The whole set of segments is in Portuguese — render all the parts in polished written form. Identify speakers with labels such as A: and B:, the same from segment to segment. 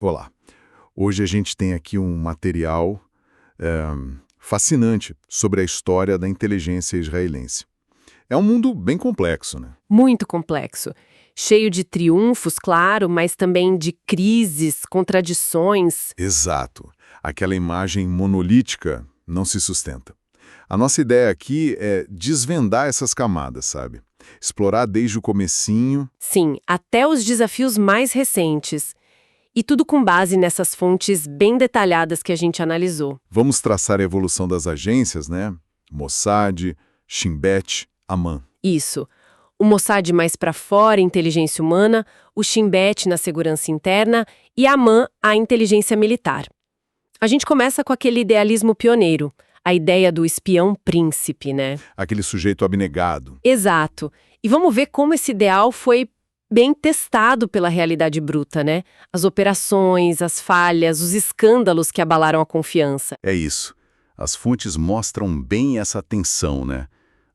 A: Olá, hoje a gente tem aqui um material fascinante sobre a história da inteligência israelense. É um mundo bem complexo, né?
B: Muito complexo. Cheio de triunfos, claro, mas também de crises, contradições.
A: Exato. Aquela imagem monolítica não se sustenta. A nossa ideia aqui é desvendar essas camadas, sabe? Explorar desde o comecinho.
B: Sim, até os desafios mais recentes. E tudo com base nessas fontes bem detalhadas que a gente analisou.
A: Vamos traçar a evolução das agências, né? Mossad, Shin Bet, Aman.
B: Isso. O Mossad mais para fora, inteligência humana, o Shin Bet na segurança interna e a AMAN, a inteligência militar. A gente começa com aquele idealismo pioneiro, a ideia do espião príncipe, né?
A: Aquele sujeito abnegado.
B: Exato. E vamos ver como esse ideal foi bem testado pela realidade bruta, né? As operações, as falhas, os escândalos que abalaram a confiança.
A: É isso. As fontes mostram bem essa tensão, né?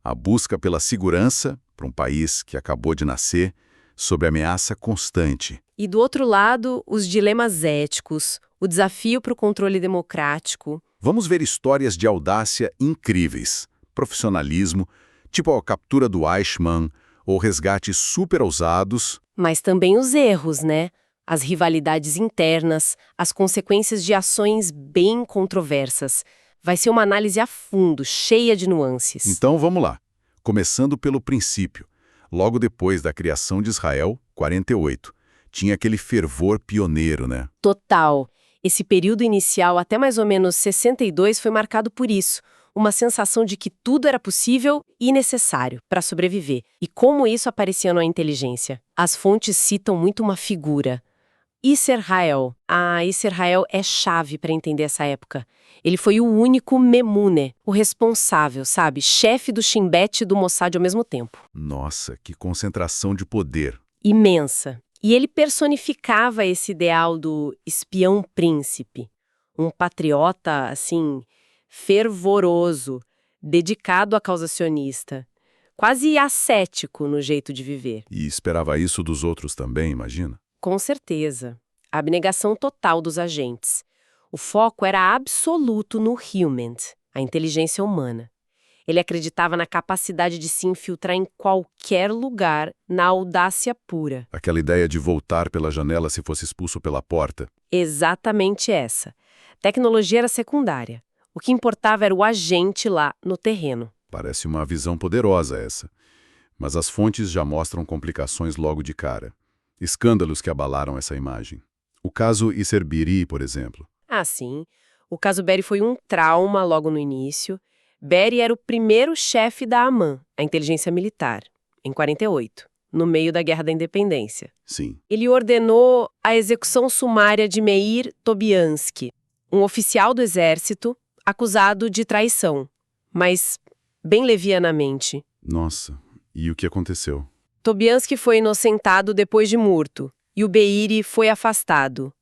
A: A busca pela segurança para um país que acabou de nascer, sob ameaça constante.
B: E do outro lado, os dilemas éticos, o desafio para o controle democrático.
A: Vamos ver histórias de audácia incríveis, profissionalismo, tipo a captura do Eichmann, ou resgates super ousados.
B: Mas também os erros, né? As rivalidades internas, as consequências de ações bem controversas. Vai ser uma análise a fundo, cheia de nuances.
A: Então vamos lá, começando pelo princípio. Logo depois da criação de Israel, 48, tinha aquele fervor pioneiro, né?
B: Total. Esse período inicial, até mais ou menos 62, foi marcado por isso. Uma sensação de que tudo era possível e necessário para sobreviver. E como isso aparecia na inteligência? As fontes citam muito uma figura. Isser Hael. Isser Hael é chave para entender essa época. Ele foi o único memune, o responsável, sabe? Chefe do Shin Bet e do Mossad ao mesmo tempo.
A: Nossa, que concentração de poder.
B: Imensa. E ele personificava esse ideal do espião príncipe. Um patriota, assim, fervoroso, dedicado à causa sionista. Quase ascético no jeito de viver.
A: E esperava isso dos outros também, imagina?
B: Com certeza. A abnegação total dos agentes. O foco era absoluto no human, a inteligência humana. Ele acreditava na capacidade de se infiltrar em qualquer lugar, na audácia pura.
A: Aquela ideia de voltar pela janela se fosse expulso pela porta.
B: Exatamente essa. Tecnologia era secundária. O que importava era o agente lá, no terreno.
A: Parece uma visão poderosa essa. Mas as fontes já mostram complicações logo de cara. Escândalos que abalaram essa imagem. O caso Isser Biri, por exemplo.
B: Ah, sim. O caso Berry foi um trauma logo no início. Berry era o primeiro chefe da AMAN, a inteligência militar, em 48, no meio da Guerra da Independência.
A: Sim.
B: Ele ordenou a execução sumária de Meir Tobiansky, um oficial do exército acusado de traição, mas bem levianamente.
A: Nossa, e o que aconteceu?
B: Tobiansky foi inocentado depois de morto, e o Beiri foi afastado.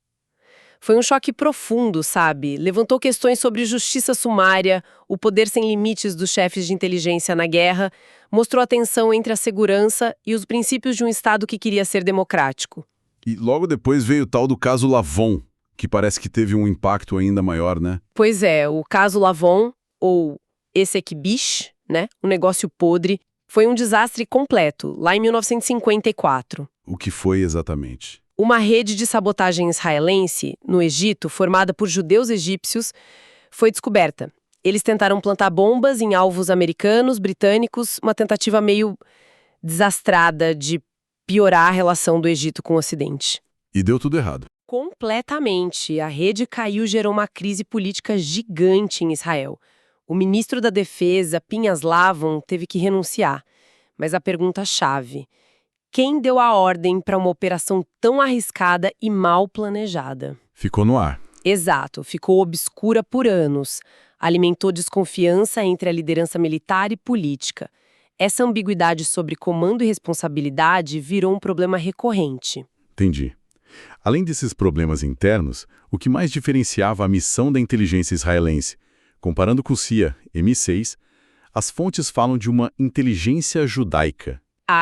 B: Foi um choque profundo, sabe? Levantou questões sobre justiça sumária, o poder sem limites dos chefes de inteligência na guerra, mostrou a tensão entre a segurança e os princípios de um Estado que queria ser democrático.
A: E logo depois veio o tal do caso Lavon, que parece que teve um impacto ainda maior, né?
B: Pois é, o caso Lavon, ou Essequibish, né? Um negócio podre, foi um desastre completo, lá em 1954.
A: O que foi exatamente?
B: Uma rede de sabotagem israelense, no Egito, formada por judeus egípcios, foi descoberta. Eles tentaram plantar bombas em alvos americanos, britânicos, uma tentativa meio desastrada de piorar a relação do Egito com o Ocidente.
A: E deu tudo errado.
B: Completamente. A rede caiu e gerou uma crise política gigante em Israel. O ministro da Defesa, Pinhas Lavon, teve que renunciar. Mas a pergunta-chave: quem deu a ordem para uma operação tão arriscada e mal planejada?
A: Ficou no ar.
B: Exato, ficou obscura por anos. Alimentou desconfiança entre a liderança militar e política. Essa ambiguidade sobre comando e responsabilidade virou um problema recorrente.
A: Entendi. Além desses problemas internos, o que mais diferenciava a missão da inteligência israelense? Comparando com o CIA, M6, as fontes falam de uma inteligência judaica.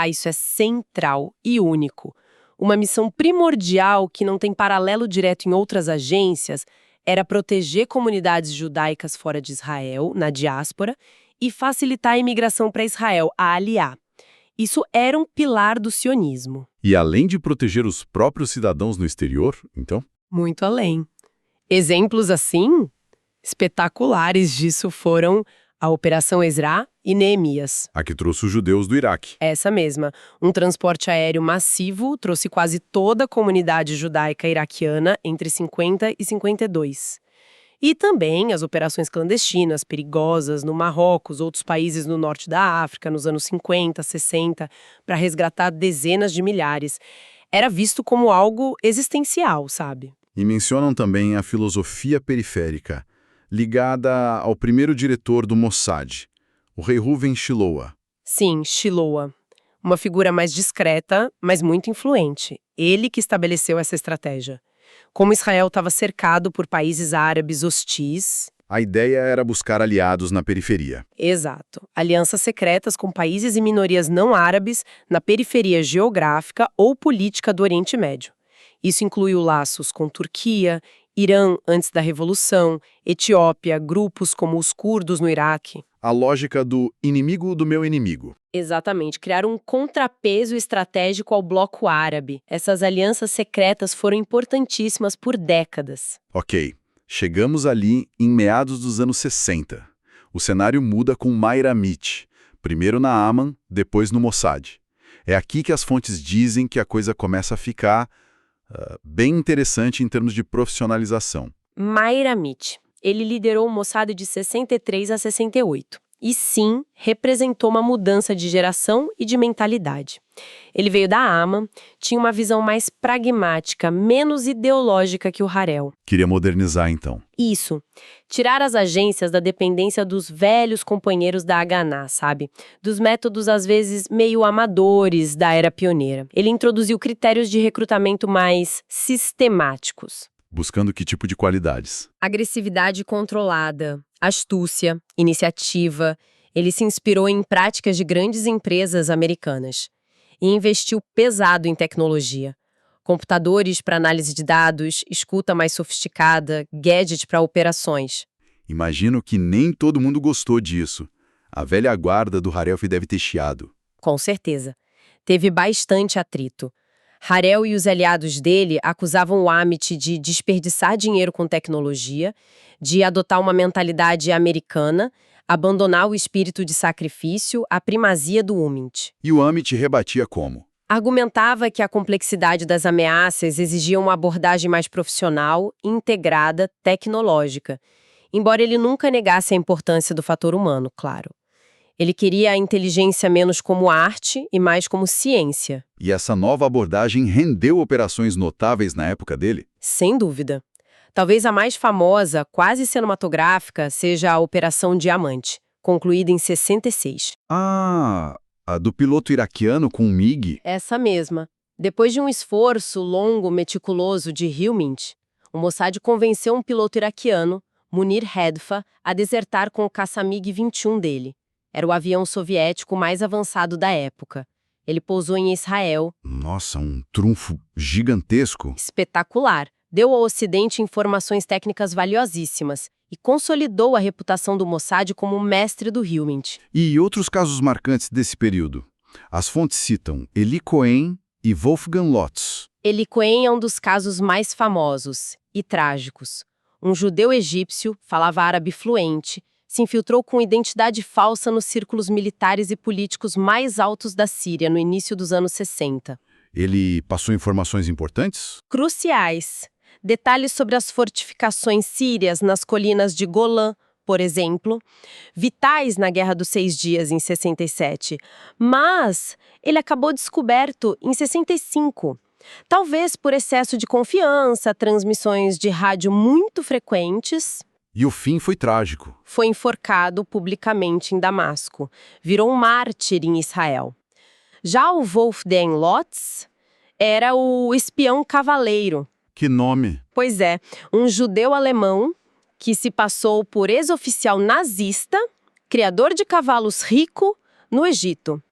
B: Isso é central e único. Uma missão primordial que não tem paralelo direto em outras agências era proteger comunidades judaicas fora de Israel, na diáspora, e facilitar a imigração para Israel, a Aliá. Isso era um pilar do sionismo.
A: E além de proteger os próprios cidadãos no exterior, então?
B: Muito além. Exemplos assim, espetaculares disso foram a Operação Ezra e Neemias.
A: A que trouxe os judeus do Iraque.
B: Essa mesma. Um transporte aéreo massivo trouxe quase toda a comunidade judaica iraquiana entre 50 e 52. E também as operações clandestinas, perigosas, no Marrocos, outros países no norte da África, nos anos 50, 60, para resgatar dezenas de milhares. Era visto como algo existencial, sabe?
A: E mencionam também a filosofia periférica, ligada ao primeiro diretor do Mossad, o rei Reuven Shiloah.
B: Sim, Shiloah. Uma figura mais discreta, mas muito influente. Ele que estabeleceu essa estratégia. Como Israel estava cercado por países árabes hostis.
A: A ideia era buscar aliados na periferia.
B: Exato. Alianças secretas com países e minorias não árabes na periferia geográfica ou política do Oriente Médio. Isso incluiu laços com Turquia, Irã antes da Revolução, Etiópia, grupos como os curdos no Iraque.
A: A lógica do inimigo do meu inimigo.
B: Exatamente, criar um contrapeso estratégico ao bloco árabe. Essas alianças secretas foram importantíssimas por décadas.
A: Ok, chegamos ali em meados dos anos 60. O cenário muda com Meir Amit, primeiro na Aman, depois no Mossad. É aqui que as fontes dizem que a coisa começa a ficar bem interessante em termos de profissionalização.
B: Meir Amit. Ele liderou o Mossad de 63 a 68. E sim, representou uma mudança de geração e de mentalidade. Ele veio da Aman, tinha uma visão mais pragmática, menos ideológica que o Harel.
A: Queria modernizar, então.
B: Isso. Tirar as agências da dependência dos velhos companheiros da Haganá, sabe? Dos métodos, às vezes, meio amadores da era pioneira. Ele introduziu critérios de recrutamento mais sistemáticos.
A: Buscando que tipo de qualidades?
B: Agressividade controlada, astúcia, iniciativa. Ele se inspirou em práticas de grandes empresas americanas e investiu pesado em tecnologia. Computadores para análise de dados, escuta mais sofisticada, gadget para operações.
A: Imagino que nem todo mundo gostou disso. A velha guarda do Harel deve ter chiado.
B: Com certeza. Teve bastante atrito. Harel e os aliados dele acusavam o Amit de desperdiçar dinheiro com tecnologia, de adotar uma mentalidade americana, abandonar o espírito de sacrifício, a primazia do Umint.
A: E o Amit rebatia como?
B: Argumentava que a complexidade das ameaças exigia uma abordagem mais profissional, integrada, tecnológica, embora ele nunca negasse a importância do fator humano, claro. Ele queria a inteligência menos como arte e mais como ciência.
A: E essa nova abordagem rendeu operações notáveis na época dele?
B: Sem dúvida. Talvez a mais famosa, quase cinematográfica, seja a Operação Diamante, concluída em 66.
A: Ah, a do piloto iraquiano com o MiG?
B: Essa mesma. Depois de um esforço longo, meticuloso de Hilmint, o Mossad convenceu um piloto iraquiano, Munir Hedfa, a desertar com o caça MiG-21 dele. Era o avião soviético mais avançado da época. Ele pousou em Israel.
A: Nossa, um trunfo gigantesco.
B: Espetacular. Deu ao Ocidente informações técnicas valiosíssimas e consolidou a reputação do Mossad como o mestre do Hilmint.
A: E outros casos marcantes desse período? As fontes citam Eli Cohen e Wolfgang Lotz.
B: Eli Cohen é um dos casos mais famosos e trágicos. Um judeu egípcio, falava árabe fluente, se infiltrou com identidade falsa nos círculos militares e políticos mais altos da Síria no início dos anos 60.
A: Ele passou informações importantes?
B: Cruciais. Detalhes sobre as fortificações sírias nas colinas de Golã, por exemplo, vitais na Guerra dos 6 Dias em 67. Mas ele acabou descoberto em 65. Talvez por excesso de confiança, transmissões de rádio muito frequentes.
A: E o fim foi trágico.
B: Foi enforcado publicamente em Damasco. Virou um mártir em Israel. Já o Wolfgang Lotz era o espião cavaleiro.
A: Que nome?
B: Pois é, um judeu alemão que se passou por ex-oficial nazista, criador de cavalos rico, no Egito.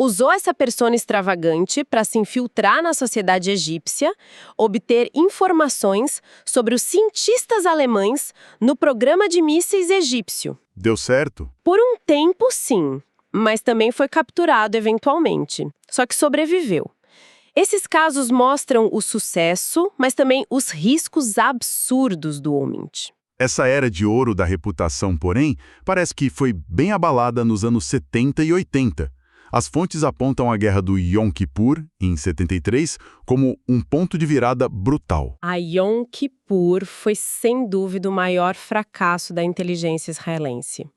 B: Usou essa persona extravagante para se infiltrar na sociedade egípcia, obter informações sobre os cientistas alemães no programa de mísseis egípcio.
A: Deu certo?
B: Por um tempo, sim, mas também foi capturado eventualmente, só que sobreviveu. Esses casos mostram o sucesso, mas também os riscos absurdos do Omint.
A: Essa era de ouro da reputação, porém, parece que foi bem abalada nos anos 70 e 80. As fontes apontam a Guerra do Yom Kippur, em 73, como um ponto de virada brutal.
B: A Yom Kippur foi, sem dúvida, o maior fracasso da inteligência israelense.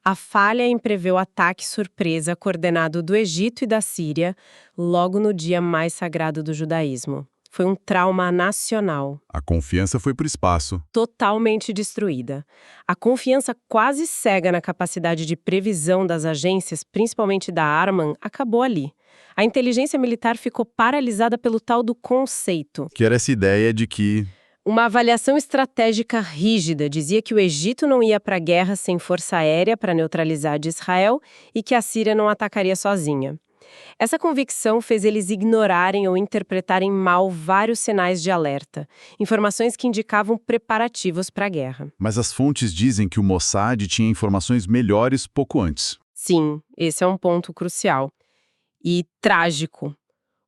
B: A falha em prever o ataque surpresa coordenado do Egito e da Síria, logo no dia mais sagrado do judaísmo. Foi um trauma nacional.
A: A confiança foi para o espaço.
B: Totalmente destruída. A confiança quase cega na capacidade de previsão das agências, principalmente da Arman, acabou ali. A inteligência militar ficou paralisada pelo tal do conceito.
A: Que era essa ideia de que...
B: Uma avaliação estratégica rígida dizia que o Egito não ia para a guerra sem força aérea para neutralizar de Israel e que a Síria não atacaria sozinha. Essa convicção fez eles ignorarem ou interpretarem mal vários sinais de alerta, informações que indicavam preparativos para a guerra.
A: Mas as fontes dizem que o Mossad tinha informações melhores pouco antes.
B: Sim, esse é um ponto crucial. E trágico.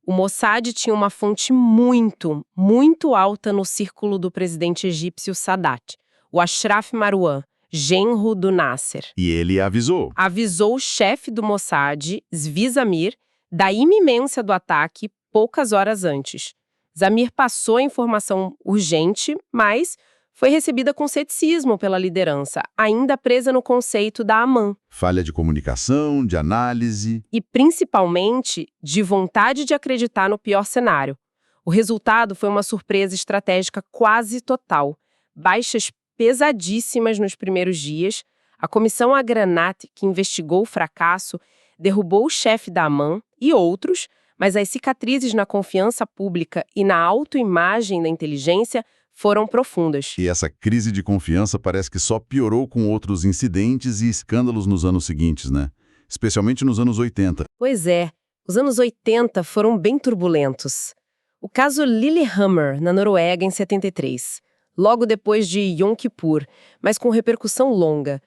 B: O Mossad tinha uma fonte muito, muito alta no círculo do presidente egípcio Sadat, o Ashraf Marwan, genro do Nasser.
A: E ele avisou.
B: Avisou o chefe do Mossad, Zvi Zamir, da iminência do ataque poucas horas antes. Zamir passou a informação urgente, mas foi recebida com ceticismo pela liderança, ainda presa no conceito da Amã.
A: Falha de comunicação, de análise...
B: E, principalmente, de vontade de acreditar no pior cenário. O resultado foi uma surpresa estratégica quase total. Baixas pesadíssimas nos primeiros dias, a comissão Agranat, que investigou o fracasso, derrubou o chefe da Amã e outros, mas as cicatrizes na confiança pública e na autoimagem da inteligência foram profundas.
A: E essa crise de confiança parece que só piorou com outros incidentes e escândalos nos anos seguintes, né? Especialmente nos anos 80.
B: Pois é, os anos 80 foram bem turbulentos. O caso Lillehammer, na Noruega, em 73. Logo depois de Yom Kippur, mas com repercussão longa.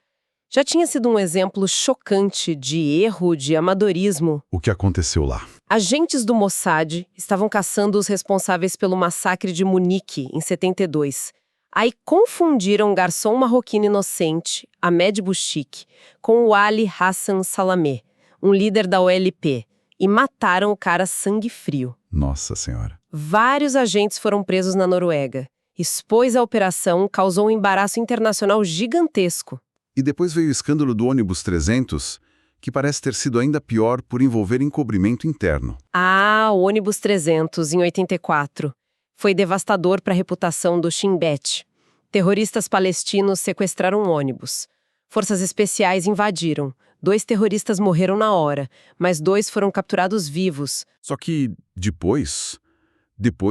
B: Já tinha sido um exemplo chocante de erro, de amadorismo.
A: O que aconteceu lá?
B: Agentes do Mossad estavam caçando os responsáveis pelo massacre de Munique, em 72. Aí confundiram um garçom marroquino inocente, Ahmed Bouchik, com o Ali Hassan Salameh, um líder da OLP, e mataram o cara sangue frio.
A: Nossa Senhora.
B: Vários agentes foram presos na Noruega. Expôs a operação, causou um embaraço internacional gigantesco.
A: E depois veio o escândalo do ônibus 300, que parece ter sido ainda pior por envolver encobrimento interno.
B: Ah, o ônibus 300, em 84. Foi devastador para a reputação do Shin Bet. Terroristas palestinos sequestraram um ônibus. Forças especiais invadiram. 2 terroristas morreram na hora, mas 2 foram capturados vivos.
A: Só que depois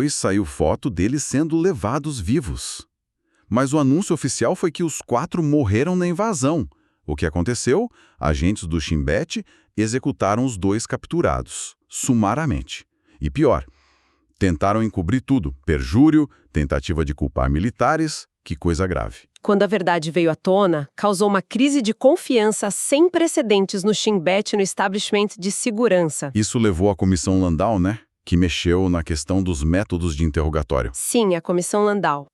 A: saiu foto deles sendo levados vivos. Mas o anúncio oficial foi que os 4 morreram na invasão. O que aconteceu? Agentes do Shin Bet executaram os 2 capturados, sumariamente. E pior, tentaram encobrir tudo. Perjúrio, tentativa de culpar militares, que coisa grave.
B: Quando a verdade veio à tona, causou uma crise de confiança sem precedentes no Shin Bet e no establishment de segurança.
A: Isso levou à Comissão Landau, né? Que mexeu na questão dos métodos de interrogatório.
B: Sim, a Comissão Landau.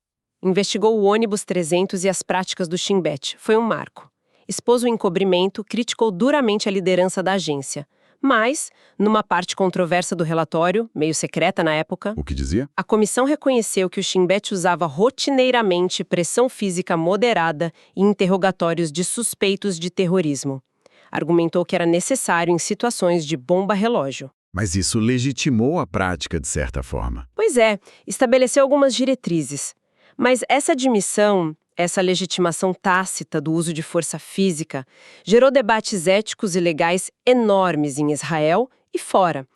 B: Investigou o ônibus 300 e as práticas do Shin Bet. Foi um marco. Expôs o encobrimento, criticou duramente a liderança da agência. Mas, numa parte controversa do relatório, meio secreta na época,
A: O que dizia?
B: a comissão reconheceu que o Shin Bet usava rotineiramente pressão física moderada e interrogatórios de suspeitos de terrorismo. Argumentou que era necessário em situações de bomba-relógio.
A: Mas isso legitimou a prática de certa forma.
B: Pois é, estabeleceu algumas diretrizes. Mas essa admissão, essa legitimação tácita do uso de força física, gerou debates éticos e legais enormes em Israel e fora.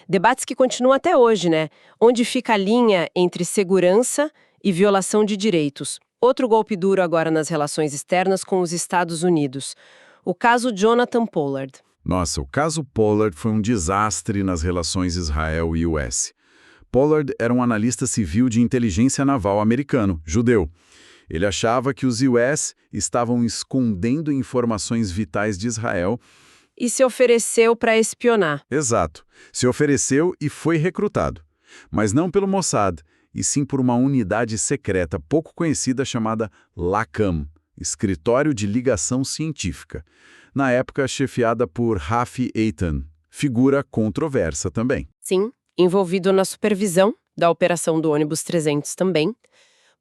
B: Debates que continuam até hoje, né? Onde fica a linha entre segurança e violação de direitos. Outro golpe duro agora nas relações externas com os Estados Unidos. O caso Jonathan Pollard.
A: Nossa, o caso Pollard foi um desastre nas relações Israel e US. Pollard era um analista civil de inteligência naval americano, judeu. Ele achava que os US estavam escondendo informações vitais de Israel.
B: E se ofereceu para espionar.
A: Exato. Se ofereceu e foi recrutado. Mas não pelo Mossad, e sim por uma unidade secreta pouco conhecida chamada LACAM, Escritório de Ligação Científica, na época chefiada por Rafi Eitan, figura controversa também.
B: Sim, envolvido na supervisão da operação do ônibus 300 também,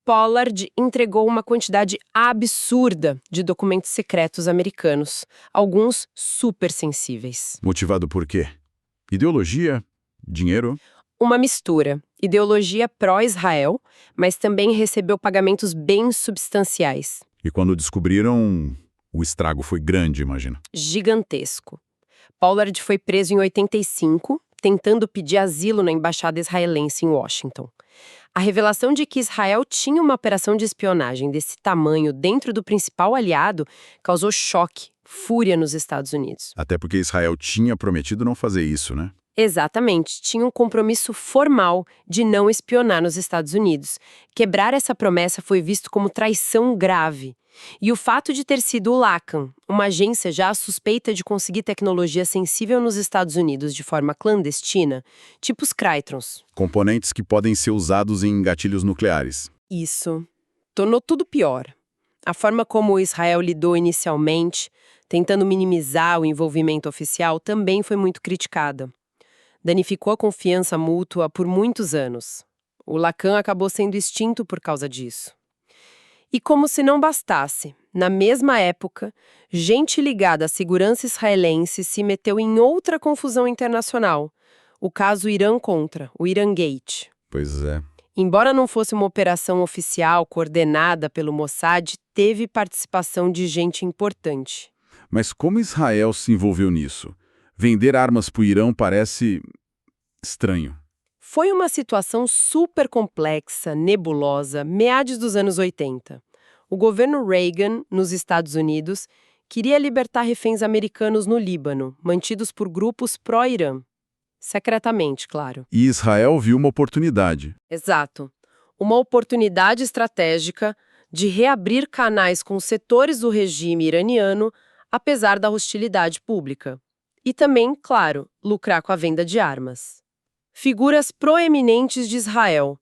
B: Pollard entregou uma quantidade absurda de documentos secretos americanos, alguns super sensíveis.
A: Motivado por quê? Ideologia? Dinheiro?
B: Uma mistura. Ideologia pró-Israel, mas também recebeu pagamentos bem substanciais.
A: E quando descobriram, o estrago foi grande, imagina.
B: Gigantesco. Pollard foi preso em 85, tentando pedir asilo na embaixada israelense em Washington. A revelação de que Israel tinha uma operação de espionagem desse tamanho dentro do principal aliado causou choque, fúria nos Estados Unidos.
A: Até porque Israel tinha prometido não fazer isso, né?
B: Exatamente, tinha um compromisso formal de não espionar nos Estados Unidos. Quebrar essa promessa foi visto como traição grave. E o fato de ter sido o LACAM, uma agência já suspeita de conseguir tecnologia sensível nos Estados Unidos de forma clandestina, tipo os Crytrons.
A: Componentes que podem ser usados em gatilhos nucleares.
B: Isso tornou tudo pior. A forma como Israel lidou inicialmente, tentando minimizar o envolvimento oficial, também foi muito criticada. Danificou a confiança mútua por muitos anos. O LACAM acabou sendo extinto por causa disso. E como se não bastasse, na mesma época, gente ligada à segurança israelense se meteu em outra confusão internacional, o caso Irã-Contra, o Irangate.
A: Pois é.
B: Embora não fosse uma operação oficial coordenada pelo Mossad, teve participação de gente importante.
A: Mas como Israel se envolveu nisso? Vender armas para o Irã parece estranho.
B: Foi uma situação super complexa, nebulosa, meados dos anos 80. O governo Reagan, nos Estados Unidos, queria libertar reféns americanos no Líbano, mantidos por grupos pró-Irã. Secretamente, claro.
A: E Israel viu uma oportunidade.
B: Exato. Uma oportunidade estratégica de reabrir canais com setores do regime iraniano, apesar da hostilidade pública. E também, claro, lucrar com a venda de armas. Figuras proeminentes de Israel.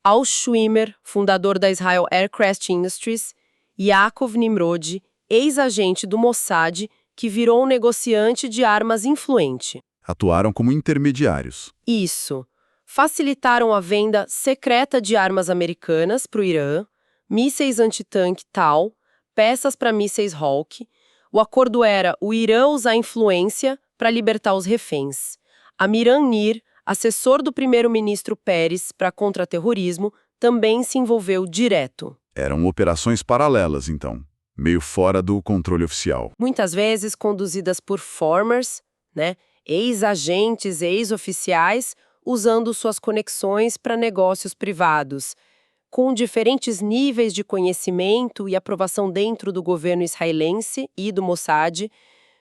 B: Al Schwimmer, fundador da Israel Aircraft Industries, Yaakov Nimrod, ex-agente do Mossad, que virou um negociante de armas influente.
A: Atuaram como intermediários.
B: Isso. Facilitaram a venda secreta de armas americanas para o Irã, mísseis antitanque Tal, peças para mísseis Hawk. O acordo era o Irã usar influência para libertar os reféns. Amiram Nir, assessor do primeiro-ministro Peres para contra-terrorismo, também se envolveu direto.
A: Eram operações paralelas, então, meio fora do controle oficial.
B: Muitas vezes conduzidas por formers, ex-agentes, ex-oficiais, usando suas conexões para negócios privados, com diferentes níveis de conhecimento e aprovação dentro do governo israelense e do Mossad,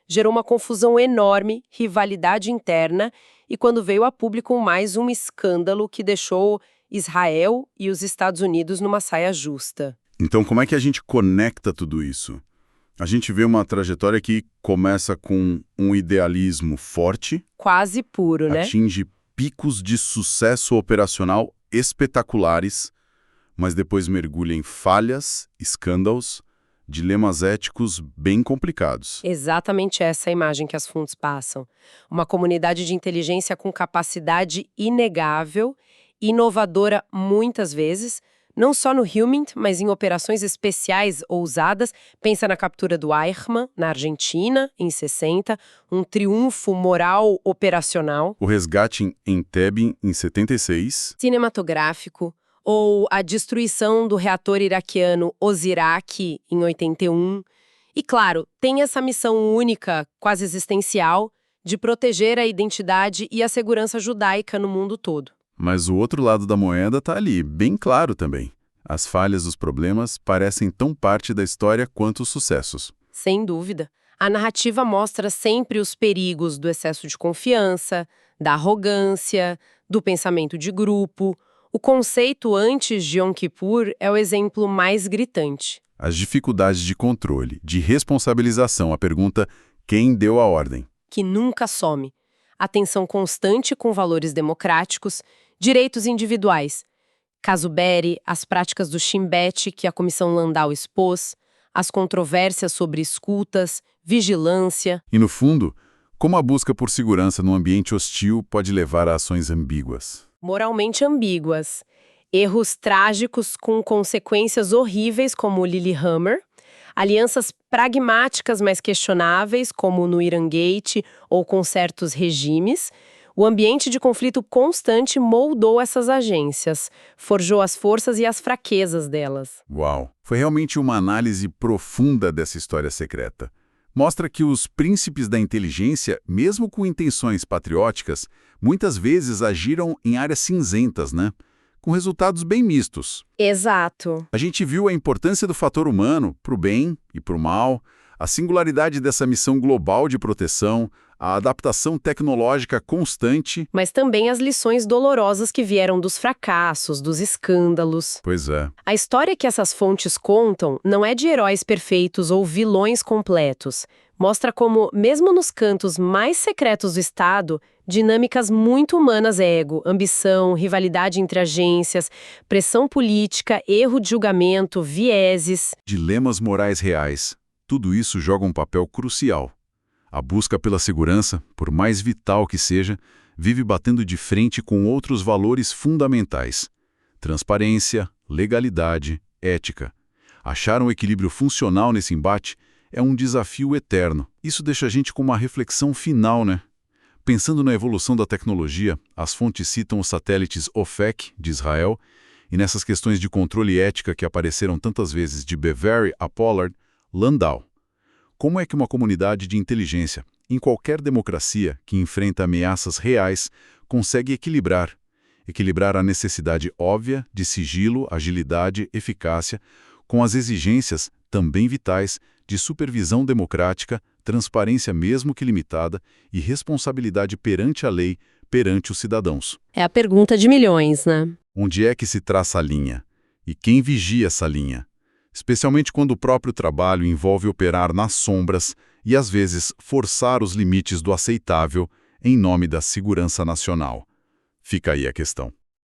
B: gerou uma confusão enorme, rivalidade interna, e quando veio a público mais um escândalo que deixou Israel e os Estados Unidos numa saia justa.
A: Então, como é que a gente conecta tudo isso? A gente vê uma trajetória que começa com um idealismo forte,
B: quase puro, né?
A: Atinge picos de sucesso operacional espetaculares, mas depois mergulha em falhas, escândalos, dilemas éticos bem complicados.
B: Exatamente essa é a imagem que as fontes passam. Uma comunidade de inteligência com capacidade inegável, inovadora muitas vezes, não só no HUMINT, mas em operações especiais ousadas. Pensa na captura do Eichmann, na Argentina, em 60, um triunfo moral operacional.
A: O resgate em Entebbe, em 76.
B: Cinematográfico. Ou a destruição do reator iraquiano Osirak, em 81. E, claro, tem essa missão única, quase existencial, de proteger a identidade e a segurança judaica no mundo todo.
A: Mas o outro lado da moeda está ali, bem claro também. As falhas, os problemas, parecem tão parte da história quanto os sucessos.
B: Sem dúvida. A narrativa mostra sempre os perigos do excesso de confiança, da arrogância, do pensamento de grupo. O conceito antes de Yom Kippur é o exemplo mais gritante.
A: As dificuldades de controle, de responsabilização, a pergunta quem deu a ordem.
B: Que nunca some. A tensão constante com valores democráticos, direitos individuais. Caso Berry, as práticas do Shin Bet que a Comissão Landau expôs, as controvérsias sobre escutas, vigilância.
A: E no fundo, como a busca por segurança num ambiente hostil pode levar a ações ambíguas.
B: Moralmente ambíguas. Erros trágicos com consequências horríveis, como o Lillehammer, alianças pragmáticas mais questionáveis, como no Irangate ou com certos regimes. O ambiente de conflito constante moldou essas agências, forjou as forças e as fraquezas delas.
A: Uau! Foi realmente uma análise profunda dessa história secreta. Mostra que os príncipes da inteligência, mesmo com intenções patrióticas, muitas vezes agiram em áreas cinzentas, né? Com resultados bem mistos.
B: Exato.
A: A gente viu a importância do fator humano para o bem e para o mal, a singularidade dessa missão global de proteção, a adaptação tecnológica constante.
B: Mas também as lições dolorosas que vieram dos fracassos, dos escândalos.
A: Pois é.
B: A história que essas fontes contam não é de heróis perfeitos ou vilões completos. Mostra como, mesmo nos cantos mais secretos do Estado, dinâmicas muito humanas ego, ambição, rivalidade entre agências, pressão política, erro de julgamento, vieses.
A: Dilemas morais reais. Tudo isso joga um papel crucial. A busca pela segurança, por mais vital que seja, vive batendo de frente com outros valores fundamentais. Transparência, legalidade, ética. Achar um equilíbrio funcional nesse embate é um desafio eterno. Isso deixa a gente com uma reflexão final, né? Pensando na evolução da tecnologia, as fontes citam os satélites OFEC, de Israel, e nessas questões de controle e ética que apareceram tantas vezes de Beverly a Pollard, Landau. Como é que uma comunidade de inteligência, em qualquer democracia que enfrenta ameaças reais, consegue equilibrar a necessidade óbvia de sigilo, agilidade, eficácia, com as exigências, também vitais, de supervisão democrática, transparência mesmo que limitada e responsabilidade perante a lei, perante os cidadãos?
B: É a pergunta de milhões, né?
A: Onde é que se traça a linha? E quem vigia essa linha? Especialmente quando o próprio trabalho envolve operar nas sombras e, às vezes, forçar os limites do aceitável em nome da segurança nacional. Fica aí a questão.